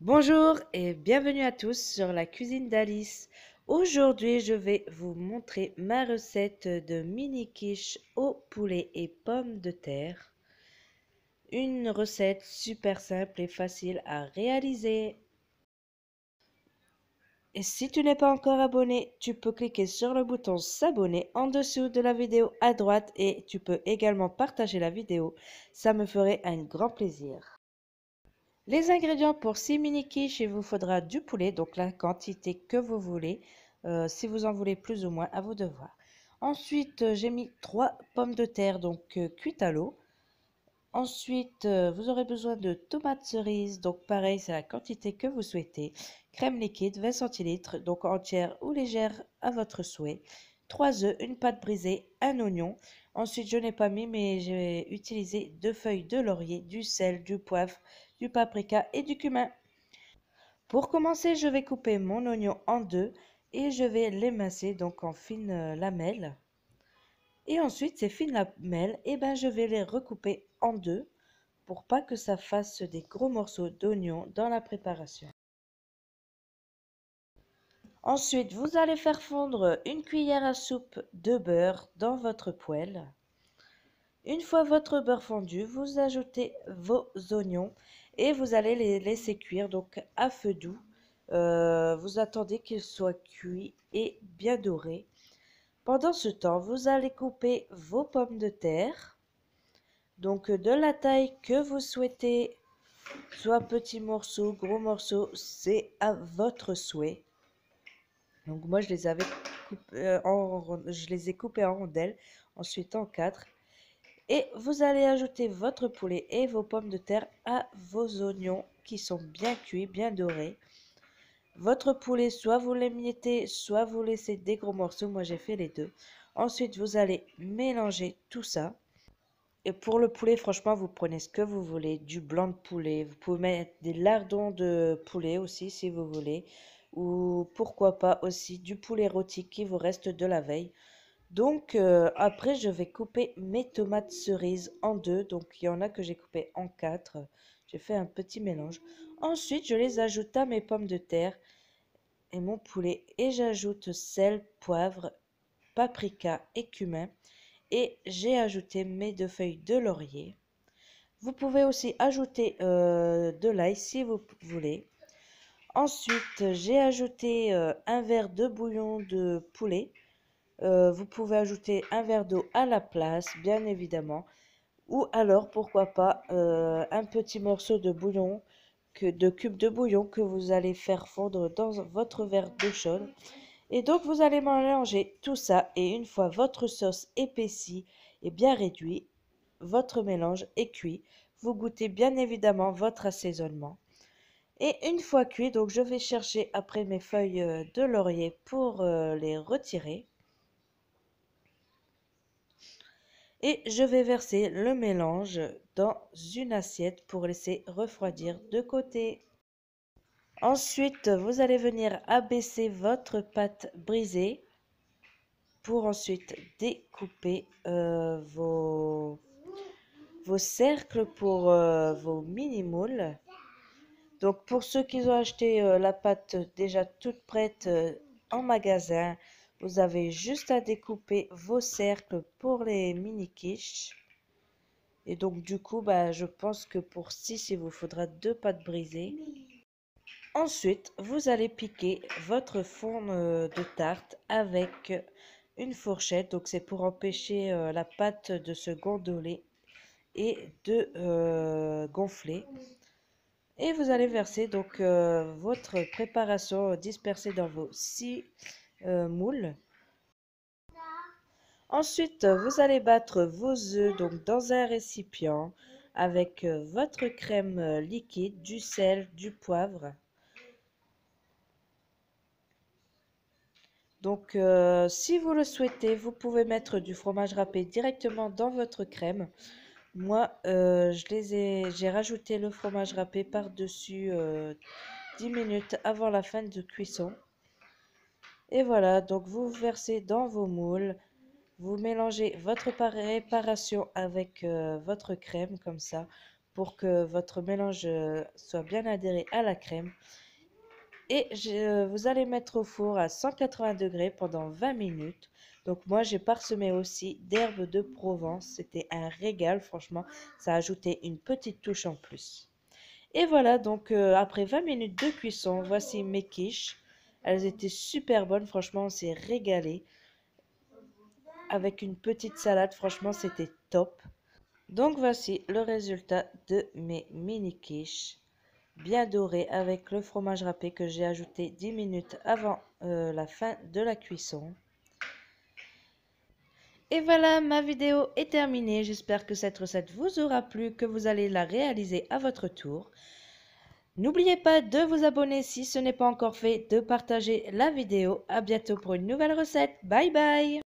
Bonjour et bienvenue à tous sur la cuisine d'Alice. Aujourd'hui, je vais vous montrer ma recette de mini quiche au poulet et pommes de terre. Une recette super simple et facile à réaliser. Et si tu n'es pas encore abonné, tu peux cliquer sur le bouton s'abonner en dessous de la vidéo à droite et tu peux également partager la vidéo. Ça me ferait un grand plaisir. Les ingrédients pour 6 mini quiches, il vous faudra du poulet, donc la quantité que vous voulez, si vous en voulez plus ou moins, à vous de voir. Ensuite, j'ai mis 3 pommes de terre, donc cuites à l'eau. Ensuite, vous aurez besoin de tomates cerises, donc pareil, c'est la quantité que vous souhaitez. Crème liquide, 20 centilitres, donc entière ou légère à votre souhait. 3 œufs, une pâte brisée, un oignon. Ensuite, je n'ai pas mis, mais j'ai utilisé 2 feuilles de laurier, du sel, du poivre, du paprika et du cumin. Pour commencer, je vais couper mon oignon en deux et je vais l'émincer donc en fines lamelles. Et ensuite, ces fines lamelles, je vais les recouper en deux pour pas que ça fasse des gros morceaux d'oignon dans la préparation. Ensuite, vous allez faire fondre une cuillère à soupe de beurre dans votre poêle. Une fois votre beurre fondu, vous ajoutez vos oignons et vous allez les laisser cuire donc à feu doux. Vous attendez qu'ils soient cuits et bien dorés. Pendant ce temps, vous allez couper vos pommes de terre, donc de la taille que vous souhaitez, soit petits morceaux, gros morceaux, c'est à votre souhait. Donc moi, je les ai coupés en rondelles, ensuite en quatre. Et vous allez ajouter votre poulet et vos pommes de terre à vos oignons qui sont bien cuits, bien dorés. Votre poulet, soit vous l'émiettez, soit vous laissez des gros morceaux. Moi, j'ai fait les deux. Ensuite, vous allez mélanger tout ça. Et pour le poulet, franchement, vous prenez ce que vous voulez. Du blanc de poulet. Vous pouvez mettre des lardons de poulet aussi, si vous voulez. Ou pourquoi pas aussi du poulet rôti qui vous reste de la veille. Donc, après, je vais couper mes tomates cerises en deux. Donc, il y en a que j'ai coupé en quatre. J'ai fait un petit mélange. Ensuite, je les ajoute à mes pommes de terre et mon poulet. Et j'ajoute sel, poivre, paprika et cumin. Et j'ai ajouté mes 2 feuilles de laurier. Vous pouvez aussi ajouter de l'ail si vous voulez. Ensuite, j'ai ajouté un verre de bouillon de poulet. Vous pouvez ajouter un verre d'eau à la place, bien évidemment. Ou alors, pourquoi pas, un petit morceau de bouillon, de cube de bouillon que vous allez faire fondre dans votre verre d'eau chaude. Et donc, vous allez mélanger tout ça. Et une fois votre sauce épaissie et bien réduite, votre mélange est cuit. Vous goûtez bien évidemment votre assaisonnement. Et une fois cuit, donc je vais chercher après mes feuilles de laurier pour les retirer. Et je vais verser le mélange dans une assiette pour laisser refroidir de côté. Ensuite, vous allez venir abaisser votre pâte brisée pour ensuite découper vos cercles pour vos mini-moules. Donc pour ceux qui ont acheté la pâte déjà toute prête en magasin, vous avez juste à découper vos cercles pour les mini quiches. Et donc du coup, je pense que pour 6, il vous faudra 2 pâtes brisées. Ensuite, vous allez piquer votre fond de tarte avec une fourchette. Donc c'est pour empêcher la pâte de se gondoler et de gonfler. Et vous allez verser donc votre préparation dispersée dans vos 6 moules. Ensuite, vous allez battre vos œufs donc dans un récipient avec votre crème liquide, du sel, du poivre. Donc, si vous le souhaitez, vous pouvez mettre du fromage râpé directement dans votre crème. Moi, j'ai rajouté le fromage râpé par-dessus 10 minutes avant la fin de cuisson. Et voilà, donc vous versez dans vos moules, vous mélangez votre préparation avec votre crème comme ça. pour que votre mélange soit bien adhéré à la crème. Et vous allez mettre au four à 180 degrés pendant 20 minutes. Donc moi j'ai parsemé aussi d'herbes de Provence. C'était un régal, franchement. Ça a ajouté une petite touche en plus. Et voilà, donc après 20 minutes de cuisson, voici mes quiches. Elles étaient super bonnes, franchement on s'est régalé. Avec une petite salade, franchement c'était top. Donc voici le résultat de mes mini quiches. Bien doré avec le fromage râpé que j'ai ajouté 10 minutes avant la fin de la cuisson. Et voilà, ma vidéo est terminée. J'espère que cette recette vous aura plu, que vous allez la réaliser à votre tour. N'oubliez pas de vous abonner si ce n'est pas encore fait, de partager la vidéo. À bientôt pour une nouvelle recette. Bye bye!